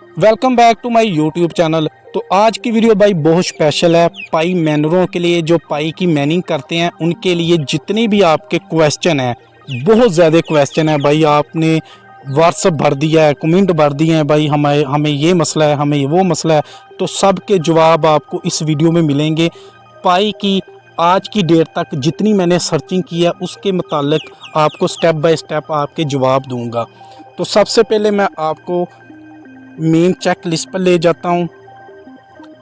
Welcome back to my YouTube channel. तो आज की वीडियो भाई बहुत स्पेशल है पाई मैनरों के लिए, जो पाई की मैनिंग करते हैं उनके लिए। जितने भी आपके क्वेश्चन हैं, बहुत ज़्यादा क्वेश्चन है भाई, आपने व्हाट्सअप भर दिया है, कमेंट भर दिए हैं भाई, हमें ये मसला है, हमें वो मसला है। तो सब के जवाब आपको इस वीडियो में मिलेंगे। पाई की आज की डेट तक जितनी मैंने सर्चिंग की है उसके मुतालिक आपको स्टेप बाय स्टेप आपके जवाब दूंगा। तो सबसे पहले मैं आपको मेन चेक लिस्ट पर ले जाता हूं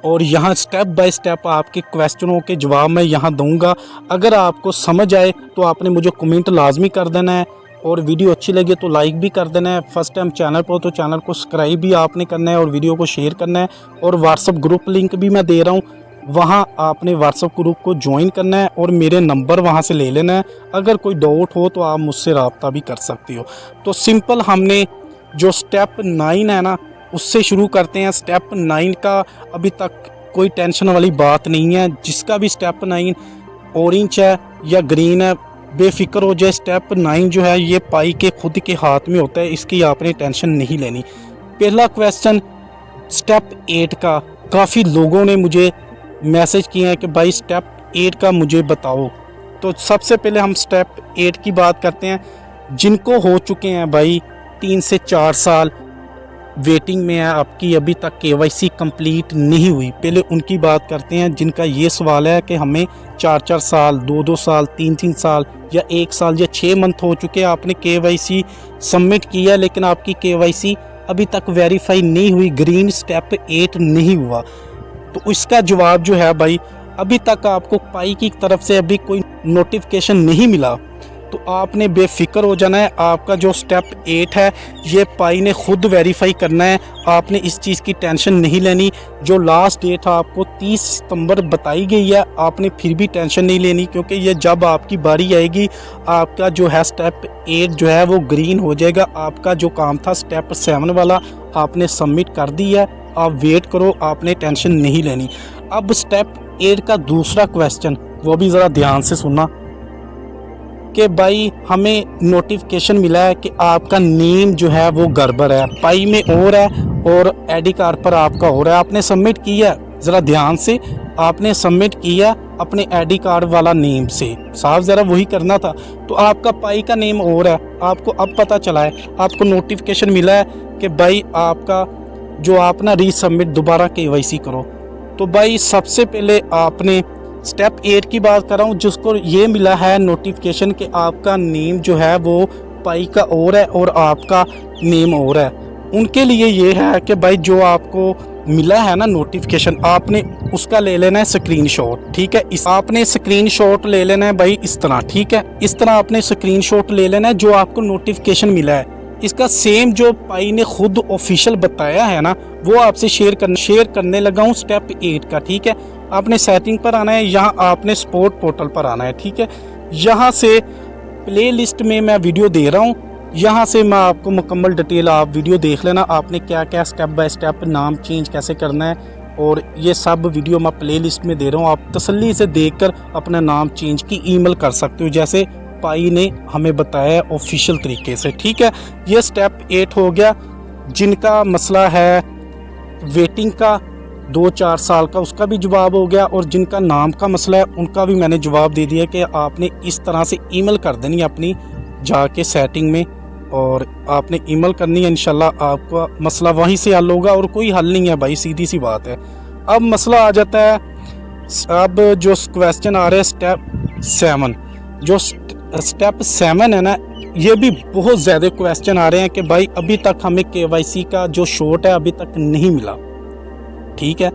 और यहां स्टेप बाय स्टेप आपके क्वेश्चनों के जवाब मैं यहां दूंगा। अगर आपको समझ आए तो आपने मुझे कमेंट लाजमी कर देना है, और वीडियो अच्छी लगे तो लाइक भी कर देना है। फर्स्ट टाइम चैनल पर हो तो चैनल को सब्सक्राइब भी आपने करना है और वीडियो को शेयर करना है। और व्हाट्सअप ग्रुप लिंक भी मैं दे रहा हूँ, वहाँ आपने व्हाट्सअप ग्रुप को ज्वाइन करना है और मेरे नंबर वहाँ से ले लेना है। अगर कोई डाउट हो तो आप मुझसे रब्ता भी कर सकते हो। तो सिंपल हमने जो स्टेप 9 है ना, उससे शुरू करते हैं। स्टेप 9 का अभी तक कोई टेंशन वाली बात नहीं है। जिसका भी स्टेप 9 ऑरेंज है या ग्रीन है, बेफिक्र हो जाए। स्टेप 9 जो है ये पाई के खुद के हाथ में होता है, इसकी आपने टेंशन नहीं लेनी। पहला क्वेश्चन स्टेप 8 का, काफ़ी लोगों ने मुझे मैसेज किए हैं कि भाई स्टेप 8 का मुझे बताओ। तो सबसे पहले हम स्टेप 8 की बात करते हैं। जिनको हो चुके हैं भाई 3 से 4 साल वेटिंग में है, आपकी अभी तक केवाईसी कंप्लीट नहीं हुई, पहले उनकी बात करते हैं। जिनका ये सवाल है कि हमें 4-4 साल, 2-2 साल, 3-3 साल या 1 साल या 6 मंथ हो चुके हैं, आपने केवाईसी सबमिट किया लेकिन आपकी केवाईसी अभी तक वेरीफाई नहीं हुई, ग्रीन स्टेप 8 नहीं हुआ। तो इसका जवाब जो है भाई, अभी तक आपको पाई की तरफ से अभी कोई नोटिफिकेशन नहीं मिला, तो आपने बेफिक्र हो जाना है। आपका जो स्टेप 8 है ये पाई ने खुद वेरीफाई करना है, आपने इस चीज़ की टेंशन नहीं लेनी। जो लास्ट डेट आपको 30 सितंबर बताई गई है, आपने फिर भी टेंशन नहीं लेनी, क्योंकि ये जब आपकी बारी आएगी आपका जो है स्टेप 8 जो है वो ग्रीन हो जाएगा। आपका जो काम था स्टेप 7 वाला आपने सबमिट कर दिया, आप वेट करो, आपने टेंशन नहीं लेनी। अब स्टेप 8 का दूसरा क्वेश्चन, वो भी ज़रा ध्यान से सुनना कि भाई हमें नोटिफिकेशन मिला है कि आपका नेम जो है वो गड़बड़ है, पाई में और है और आईडी कार्ड पर आपका हो रहा है। आपने सबमिट किया, ज़रा ध्यान से, आपने सबमिट किया अपने आईडी कार्ड वाला नेम से, साफ ज़रा वही करना था। तो आपका पाई का नेम और है, आपको अब पता चला है, आपको नोटिफिकेशन मिला है कि भाई आपका जो आप ना रीसबमिट दोबारा केवाईसी करो। तो भाई सबसे पहले आपने स्टेप 8 की बात कर रहा हूँ, जिसको ये मिला है नोटिफिकेशन कि आपका नेम जो है वो पाई का और है और आपका नेम और है। उनके लिए ये है कि भाई जो आपको मिला है ना नोटिफिकेशन, आपने उसका ले लेना है स्क्रीनशॉट, ठीक है। इस आपने स्क्रीनशॉट ले लेना है भाई इस तरह, ठीक है। इस तरह आपने स्क्रीनशॉट ले लेना है जो आपको नोटिफिकेशन मिला है। इसका सेम जो पाई ने खुद ऑफिशियल बताया है ना, वो आपसे शेयर करने लगा हूँ स्टेप 8 का, ठीक है। आपने सेटिंग पर आना है, यहाँ आपने स्पोर्ट पोर्टल पर आना है, ठीक है। यहाँ से प्ले लिस्ट में मैं वीडियो दे रहा हूँ, यहाँ से मैं आपको मुकम्मल डिटेल आप वीडियो देख लेना, आपने क्या क्या स्टेप बाय स्टेप नाम चेंज कैसे करना है, और ये सब वीडियो मैं प्ले लिस्ट में दे रहा हूँ। आप तसल्ली से देखकर अपना नाम चेंज की ईमेल कर सकते हो, जैसे पाई ने हमें बताया है ऑफिशियल तरीके से, ठीक है। ये स्टेप 8 हो गया। जिनका मसला है वेटिंग का 2-4 साल का, उसका भी जवाब हो गया, और जिनका नाम का मसला है उनका भी मैंने जवाब दे दिया कि आपने इस तरह से ईमेल कर देनी अपनी जाके सेटिंग में, और आपने ईमेल करनी है, इंशाल्लाह आपका मसला वहीं से हल होगा। और कोई हल नहीं है भाई, सीधी सी बात है। अब मसला आ जाता है, अब जो क्वेश्चन आ रहा है स्टेप 7, जो स्टेप 7 है ना, ये भी बहुत ज़्यादा क्वेश्चन आ रहे हैं कि भाई अभी तक हमें केवाईसी का जो शॉट है अभी तक नहीं मिला, ठीक है।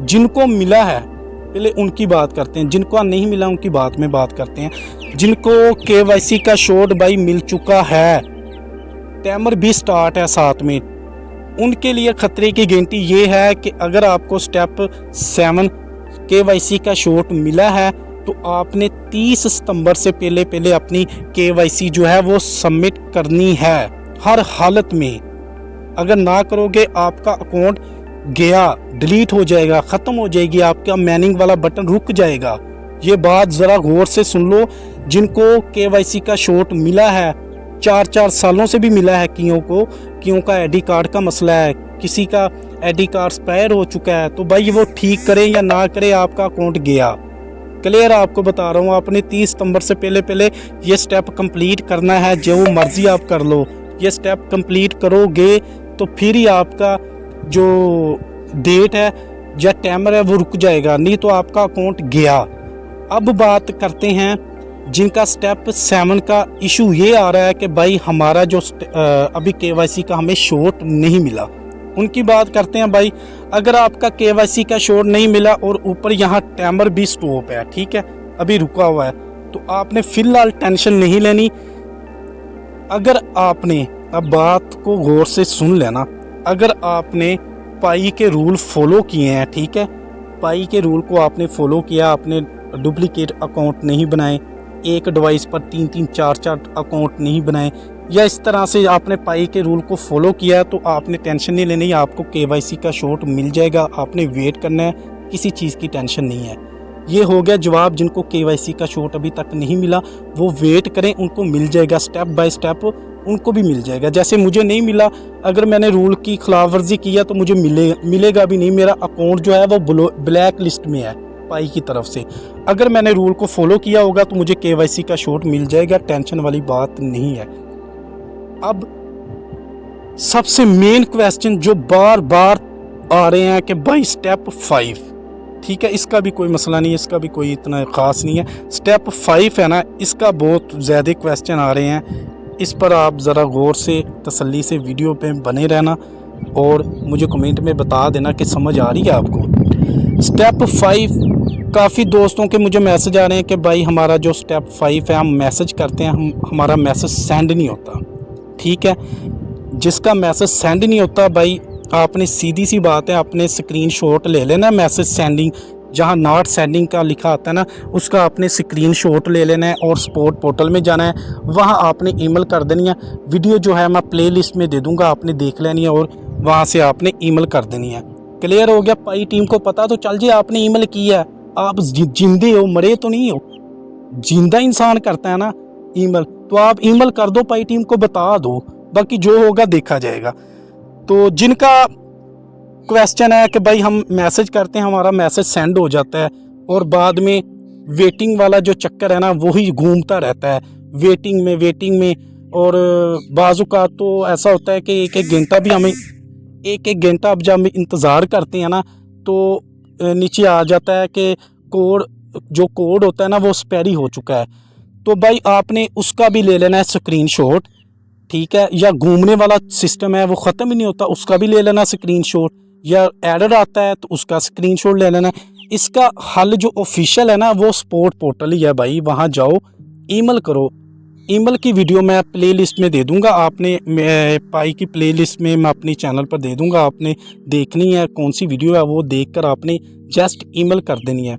जिनको मिला है पहले उनकी बात करते हैं, जिनको नहीं मिला उनकी बात में बात करते हैं। जिनको केवाईसी का शॉट भाई मिल चुका है, टाइमर भी स्टार्ट है साथ में, उनके लिए खतरे की घंटी ये है कि अगर आपको स्टेप 7 केवाईसी का शॉट मिला है तो आपने 30 सितंबर से पहले अपनी केवाईसी जो है वो सबमिट करनी है हर हालत में। अगर ना करोगे आपका अकाउंट गया, डिलीट हो जाएगा, ख़त्म हो जाएगी, आपका मैनिंग वाला बटन रुक जाएगा। ये बात ज़रा गौर से सुन लो। जिनको केवाईसी का शॉट मिला है, 4-4 सालों से भी मिला है, कियों का आईडी कार्ड का मसला है, किसी का आईडी कार्ड एक्सपायर हो चुका है, तो भाई वो ठीक करें या ना करें, आपका अकाउंट गया। क्लियर आपको बता रहा हूँ, आपने 30 सितंबर से पहले ये स्टेप कंप्लीट करना है। जो मर्जी आप कर लो, ये स्टेप कंप्लीट करोगे तो फिर ही आपका जो डेट है या टाइमर है वो रुक जाएगा, नहीं तो आपका अकाउंट गया। अब बात करते हैं जिनका स्टेप 7 का इशू ये आ रहा है कि भाई हमारा जो अभी केवाईसी का हमें शॉट नहीं मिला, उनकी बात करते हैं। भाई अगर आपका केवाईसी का शॉट नहीं मिला और ऊपर यहाँ टाइमर भी स्टॉप है, ठीक है, अभी रुका हुआ है, तो आपने फिलहाल टेंशन नहीं लेनी। अगर आपने, अब बात को गौर से सुन लेना, अगर आपने पाई के रूल फॉलो किए हैं, ठीक है, पाई के रूल को आपने फॉलो किया, आपने डुप्लीकेट अकाउंट नहीं बनाए, एक डिवाइस पर 3-3 4-4 अकाउंट नहीं बनाए, या इस तरह से आपने पाई के रूल को फॉलो किया है, तो आपने टेंशन नहीं लेनी, आपको केवाईसी का शॉट मिल जाएगा। आपने वेट करना है, किसी चीज़ की टेंशन नहीं है। ये हो गया जवाब। जिनको केवाईसी का शॉट अभी तक नहीं मिला वो वेट करें, उनको मिल जाएगा, स्टेप बाय स्टेप उनको भी मिल जाएगा। जैसे मुझे नहीं मिला, अगर मैंने रूल की खिलाफ वर्जी किया तो मुझे मिलेगा भी नहीं, मेरा अकाउंट जो है वो ब्लैक लिस्ट में है पाई की तरफ से। अगर मैंने रूल को फॉलो किया होगा तो मुझे केवाईसी का शॉट मिल जाएगा, टेंशन वाली बात नहीं है। अब सबसे मेन क्वेश्चन जो बार बार आ रहे हैं कि भाई स्टेप 5, ठीक है, इसका भी कोई मसला नहीं है, इसका भी कोई इतना ख़ास नहीं है। स्टेप 5 है ना, इसका बहुत ज़्यादा क्वेश्चन आ रहे हैं। इस पर आप ज़रा गौर से तसल्ली से वीडियो पे बने रहना और मुझे कमेंट में बता देना कि समझ आ रही है आपको। स्टेप 5 काफ़ी दोस्तों के मुझे मैसेज आ रहे हैं कि भाई हमारा जो स्टेप 5 है, हम मैसेज करते हैं, हमारा मैसेज सेंड नहीं होता, ठीक है। जिसका मैसेज सेंड नहीं होता भाई, आपने सीधी सी बात है, आपने स्क्रीनशॉट ले लेना मैसेज सेंडिंग, जहां नॉट सेंडिंग का लिखा आता है ना, उसका आपने स्क्रीनशॉट ले लेना है और सपोर्ट पोर्टल में जाना है, वहां आपने ईमेल कर देनी है। वीडियो जो है मैं प्लेलिस्ट में दे दूंगा, आपने देख लेनी है और वहां से आपने ईमेल कर देनी है। क्लियर हो गया? पाई टीम को पता तो चल जाए आपने ईमेल किया है। आप जिंदे हो, मरे तो नहीं हो, जिंदा इंसान करता है ना ईमेल, तो आप ईमेल कर दो, पाई टीम को बता दो, बाकी जो होगा देखा जाएगा। तो जिनका क्वेश्चन है कि भाई हम मैसेज करते हैं, हमारा मैसेज सेंड हो जाता है और बाद में वेटिंग वाला जो चक्कर है ना वही घूमता रहता है, वेटिंग में और बाजू का तो ऐसा होता है कि एक घंटा भी हमें घंटा अब जब हम इंतज़ार करते हैं ना तो नीचे आ जाता है कि कोड होता है ना वो एक्सपायरी हो चुका है। तो भाई आपने उसका भी ले लेना है स्क्रीनशॉट, ठीक है, या घूमने वाला सिस्टम है वो ख़त्म ही नहीं होता, उसका भी ले लेना स्क्रीनशॉट, या एरर आता है तो उसका स्क्रीनशॉट ले लेना। इसका हल जो ऑफिशियल है ना वो सपोर्ट पोर्टल ही है भाई, वहाँ जाओ ईमेल करो। ईमेल की वीडियो मैं प्लेलिस्ट में दे दूंगा, आपने पाई की प्लेलिस्ट में मैं अपने चैनल पर दे दूंगा, आपने देखनी है कौन सी वीडियो है, वो देखकर आपने जस्ट ईमेल कर देनी है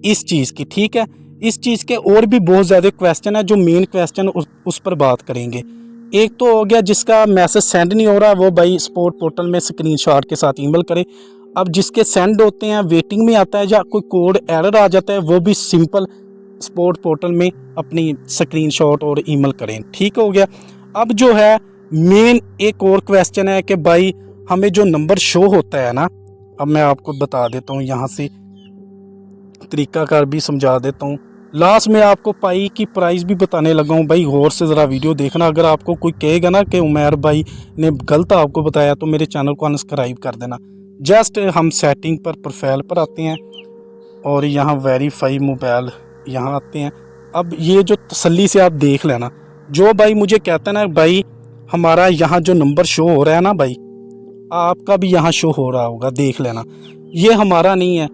इस चीज़ की, ठीक है। इस चीज़ के और भी बहुत ज़्यादा क्वेश्चन है, जो मेन क्वेश्चन उस पर बात करेंगे। एक तो हो गया जिसका मैसेज सेंड नहीं हो रहा, वो भाई सपोर्ट पोर्टल में स्क्रीनशॉट के साथ ईमेल करे। अब जिसके सेंड होते हैं, वेटिंग में आता है या कोई कोड एरर आ जाता है, वो भी सिंपल सपोर्ट पोर्टल में अपनी स्क्रीनशॉट और ईमेल करें, ठीक हो गया। अब जो है मेन एक और क्वेश्चन है कि भाई हमें जो नंबर शो होता है ना, अब मैं आपको बता देता हूँ, यहाँ से तरीकाकार भी समझा देता हूँ। लास्ट में आपको पाई की प्राइस भी बताने लगा हूँ भाई, गौर से ज़रा वीडियो देखना। अगर आपको कोई कहेगा ना कि उमैर भाई ने गलत आपको बताया तो मेरे चैनल को अनसब्सक्राइब कर देना। जस्ट हम सेटिंग पर प्रोफाइल पर आते हैं और यहाँ वेरीफाई मोबाइल यहाँ आते हैं। अब ये जो तसल्ली से आप देख लेना, जो भाई मुझे कहता है ना भाई हमारा यहाँ जो नंबर शो हो रहा है ना भाई, आपका भी यहाँ शो हो रहा होगा, देख लेना, ये हमारा नहीं है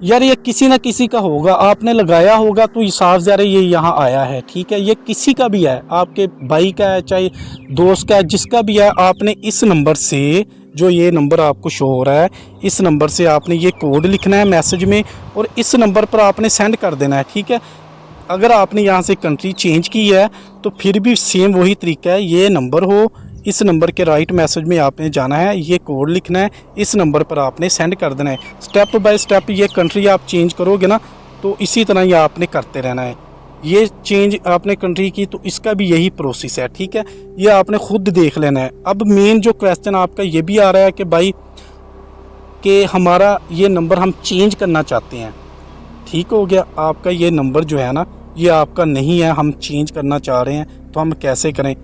यार, ये किसी ना किसी का होगा, आपने लगाया होगा तो साफ ज़रा ये यहाँ आया है, ठीक है। ये किसी का भी है, आपके भाई का है, चाहे दोस्त का है, जिसका भी है, आपने इस नंबर से, जो ये नंबर आपको शो हो रहा है, इस नंबर से आपने ये कोड लिखना है मैसेज में और इस नंबर पर आपने सेंड कर देना है, ठीक है। अगर आपने यहाँ से कंट्री चेंज की है तो फिर भी सेम वही तरीका है, ये नंबर हो, इस नंबर के राइट मैसेज में आपने जाना है, ये कोड लिखना है, इस नंबर पर आपने सेंड कर देना है। स्टेप बाय स्टेप ये कंट्री आप चेंज करोगे ना तो इसी तरह ही आपने करते रहना है। ये चेंज आपने कंट्री की तो इसका भी यही प्रोसेस है, ठीक है। ये आपने खुद देख लेना है। अब मेन जो क्वेश्चन आपका ये भी आ रहा है कि भाई कि हमारा ये नंबर हम चेंज करना चाहते हैं, ठीक हो गया। आपका ये नंबर जो है ना ये आपका नहीं है, हम चेंज करना चाह रहे हैं, तो हम कैसे करें?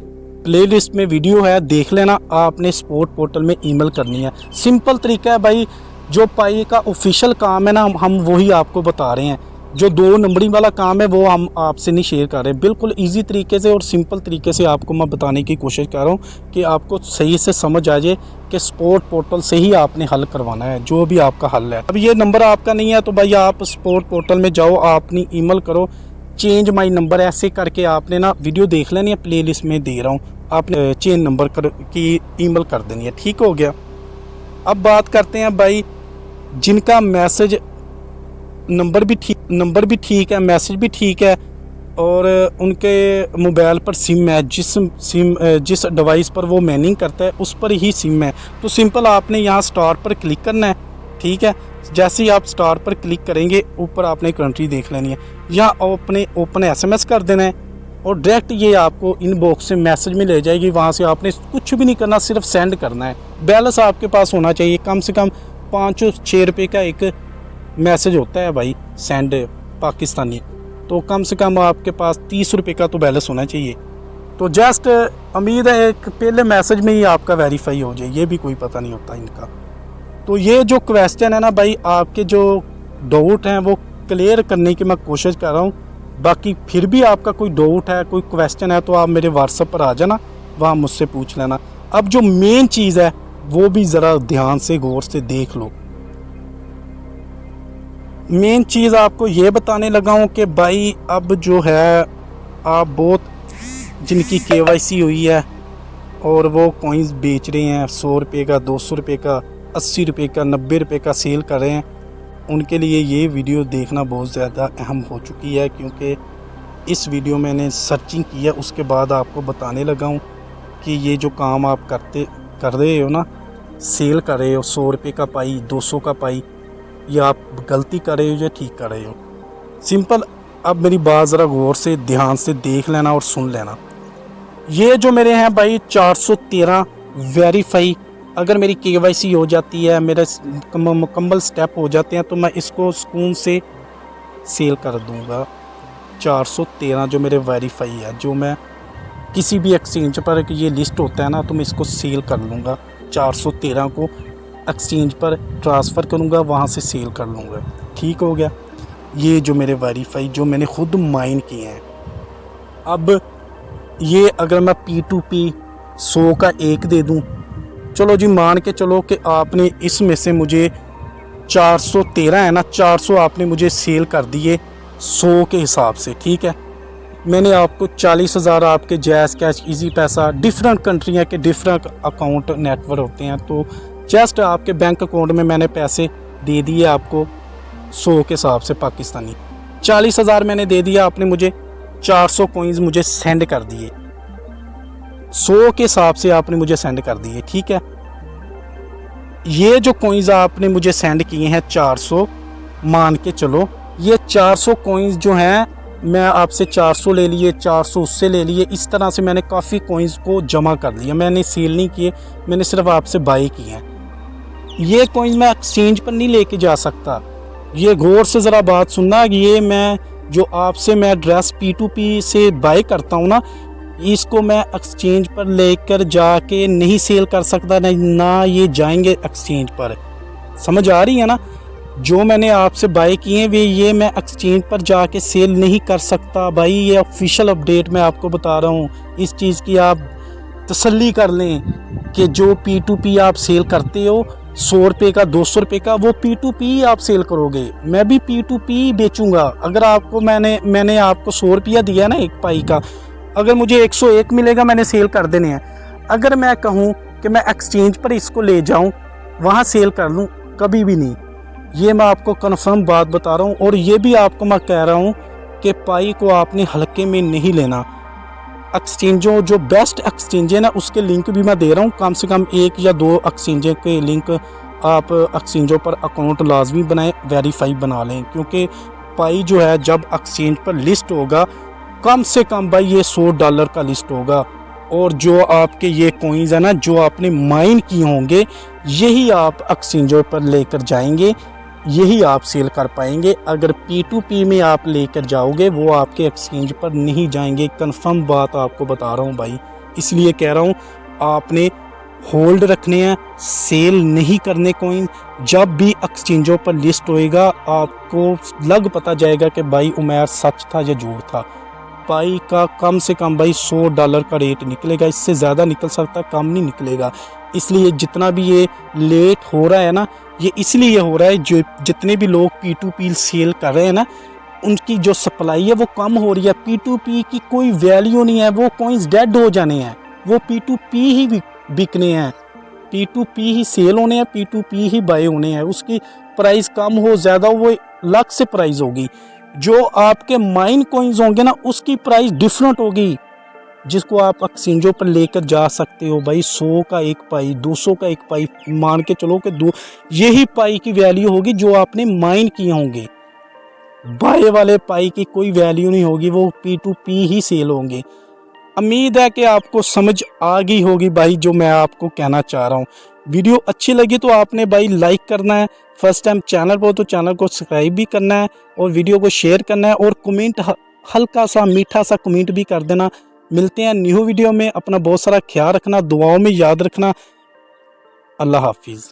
प्लेलिस्ट में वीडियो है, देख लेना। आपने स्पोर्ट पोर्टल में ईमेल करनी है, सिंपल तरीका है भाई। जो पाई का ऑफिशियल काम है ना हम वही आपको बता रहे हैं। जो 2 नंबरिंग वाला काम है वो हम आपसे नहीं शेयर कर रहे। बिल्कुल इजी तरीके से और सिंपल तरीके से आपको मैं बताने की कोशिश कर रहा हूँ कि आपको सही से समझ आ जाए कि स्पोर्ट पोर्टल से ही आपने हल करवाना है जो भी आपका हल है। अब ये नंबर आपका नहीं है तो भाई आप स्पोर्ट पोर्टल में जाओ, अपनी ईमेल करो चेंज माई नंबर, ऐसे करके आपने ना वीडियो देख लेनी है, प्लेलिस्ट में दे रहा हूँ, आपने चेंज नंबर की ईमेल कर देनी है, ठीक हो गया। अब बात करते हैं भाई जिनका मैसेज नंबर भी ठीक है, मैसेज भी ठीक है और उनके मोबाइल पर सिम है, जिस डिवाइस पर वो मैनिंग करता है उस पर ही सिम है, तो सिंपल आपने यहाँ स्टार पर क्लिक करना है, ठीक है। जैसे ही आप स्टार पर क्लिक करेंगे ऊपर आपने कंट्री देख लेनी है, या अपने ओपन SMS कर देना है और डायरेक्ट ये आपको इनबॉक्स से मैसेज में ले जाएगी। वहाँ से आपने कुछ भी नहीं करना, सिर्फ सेंड करना है। बैलेंस आपके पास होना चाहिए, कम से कम 5-6 रुपये का एक मैसेज होता है भाई सेंड पाकिस्तानी, तो कम से कम आपके पास 30 रुपये का तो बैलेंस होना चाहिए। तो जस्ट उम्मीद है एक पहले मैसेज में ही आपका वेरीफाई हो जाए, ये भी कोई पता नहीं होता इनका। तो ये जो क्वेश्चन है ना भाई, आपके जो डाउट हैं वो क्लियर करने की मैं कोशिश कर रहा हूँ। बाकी फिर भी आपका कोई डाउट है, कोई क्वेश्चन है तो आप मेरे व्हाट्सएप पर आ जाना, वहाँ मुझसे पूछ लेना। अब जो मेन चीज़ है वो भी ज़रा ध्यान से गौर से देख लो। मेन चीज़ आपको ये बताने लगा हूँ कि भाई अब जो है आप बहुत जिनकी KYC हुई है और वो कॉइन्स बेच रहे हैं 100 रुपये का, 200 रुपये का, 80 रुपये का, 90 रुपये का सेल कर रहे हैं, उनके लिए ये वीडियो देखना बहुत ज़्यादा अहम हो चुकी है, क्योंकि इस वीडियो मैंने सर्चिंग की है, उसके बाद आपको बताने लगा हूँ कि ये जो काम आप कर रहे हो ना, सेल कर रहे हो 100 रुपये का पाई, 200 का पाई, ये आप गलती कर रहे हो या ठीक कर रहे हो। सिंपल अब मेरी बात ज़रा गौर से ध्यान से देख लेना और सुन लेना। ये जो मेरे हैं भाई 413 वेरीफाई, अगर मेरी KYC हो जाती है, मेरे मुकम्मल स्टेप हो जाते हैं, तो मैं इसको सुकून से सेल कर दूंगा। 413 जो मेरे वेरीफाई है, जो मैं किसी भी एक्सचेंज पर ये लिस्ट होता है ना, तो मैं इसको सेल कर लूँगा। 413 को एक्सचेंज पर ट्रांसफ़र करूँगा, वहाँ से सेल कर लूँगा, ठीक हो गया। ये जो मेरे वेरीफाई जो मैंने खुद माइन किए हैं, अब ये अगर मैं P2P 100 का एक दे दूँ, चलो जी मान के चलो कि आपने इसमें से मुझे 413 है ना, 400 आपने मुझे सेल कर दिए 100 के हिसाब से, ठीक है। मैंने आपको 40,000 आपके जैज़ कैश, इजी पैसा, डिफरेंट कंट्रियाँ के डिफरेंट अकाउंट नेटवर्क होते हैं, तो जस्ट आपके बैंक अकाउंट में मैंने पैसे दे दिए आपको 100 के हिसाब से पाकिस्तानी। 40,000 मैंने दे दिया, आपने मुझे 400 कॉइन्स मुझे सेंड कर दिए, 100 के हिसाब से आपने मुझे सेंड कर दिए, ठीक है। ये जो कॉइन्स आपने मुझे सेंड किए हैं 400, मान के चलो ये 400 कॉइन्स जो हैं, मैं आपसे 400 ले लिए, 400 उससे ले लिए, इस तरह से मैंने काफ़ी कॉइन्स को जमा कर लिया। मैंने सेल नहीं किए, मैंने सिर्फ आपसे बाई किए हैं। ये कॉइन्स मैं एक्सचेंज पर नहीं लेके जा सकता, ये गौर से ज़रा बात सुनना। ये मैं जो आपसे मैं ड्रेस P2P से बाई करता हूँ ना, इसको मैं एक्सचेंज पर लेकर जाके नहीं सेल कर सकता, ना ये जाएंगे एक्सचेंज पर, समझ आ रही है ना। जो मैंने आपसे बाई किए हैं वे ये मैं एक्सचेंज पर जाके सेल नहीं कर सकता भाई, ये ऑफिशियल अपडेट मैं आपको बता रहा हूँ। इस चीज़ की आप तसल्ली कर लें कि जो P2P आप सेल करते हो 100 रुपये का, 200 रुपये का, वो P2P आप सेल करोगे, मैं भी P2P बेचूंगा। अगर आपको मैंने आपको 100 रुपया दिया ना एक पाई का, अगर मुझे 101 मिलेगा मैंने सेल कर देने हैं। अगर मैं कहूँ कि मैं एक्सचेंज पर इसको ले जाऊँ वहाँ सेल कर लूँ, कभी भी नहीं। ये मैं आपको कन्फर्म बात बता रहा हूँ, और ये भी आपको मैं कह रहा हूँ कि पाई को आपने हल्के में नहीं लेना। एक्सचेंजों जो बेस्ट एक्सचेंज है ना, उसके लिंक भी मैं दे रहा हूँ, कम से कम 1 या 2 एक्सचेंज के लिंक आप एक्सचेंजों पर अकाउंट लाजमी बनाएं, वेरीफाई बना लें, क्योंकि पाई जो है जब एक्सचेंज पर लिस्ट होगा कम से कम भाई ये $100 का लिस्ट होगा। और जो आपके ये कॉइन्स है ना, जो आपने माइन किए होंगे, यही आप एक्सचेंजर पर लेकर जाएंगे, यही आप सेल कर पाएंगे। अगर P2P में आप लेकर जाओगे वो आपके एक्सचेंज पर नहीं जाएंगे, कंफर्म बात आपको बता रहा हूँ भाई। इसलिए कह रहा हूँ आपने होल्ड रखने हैं, सेल नहीं करने कॉइन। जब भी एक्सचेंजों पर लिस्ट होएगा आपको लग पता जाएगा कि भाई उमैर सच था या झूठ था। पाई का कम से कम भाई $100 का रेट निकलेगा, इससे ज़्यादा निकल सकता, कम नहीं निकलेगा। इसलिए जितना भी ये लेट हो रहा है ना, ये इसलिए हो रहा है जो जितने भी लोग P2P सेल कर रहे हैं ना, उनकी जो सप्लाई है वो कम हो रही है। P2P की कोई वैल्यू नहीं है, वो कॉइन्स डेड हो जाने हैं, वो P2P ही बिकने हैं, P2P ही सेल होने हैं, P2P ही बाय होने हैं। उसकी प्राइस कम हो ज़्यादा हो वो अलग से प्राइस होगी। जो आपके माइन कॉइन्स होंगे ना उसकी प्राइस डिफरेंट होगी, जिसको आप एक्सचेंजों पर लेकर जा सकते हो भाई। 100 का एक पाई, 200 का एक पाई, मान के चलो कि दो, यही पाई की वैल्यू होगी जो आपने माइन किए होंगे। बाय वाले पाई की कोई वैल्यू नहीं होगी, वो P2P ही सेल होंगे। उम्मीद है कि आपको समझ आ गई होगी भाई जो मैं आपको कहना चाह रहा हूँ। वीडियो अच्छी लगी तो आपने भाई लाइक करना है, फर्स्ट टाइम चैनल पर तो चैनल को सब्सक्राइब भी करना है और वीडियो को शेयर करना है, और कमेंट हल्का सा मीठा सा कमेंट भी कर देना। मिलते हैं न्यू वीडियो में, अपना बहुत सारा ख्याल रखना, दुआओं में याद रखना। अल्लाह हाफिज़।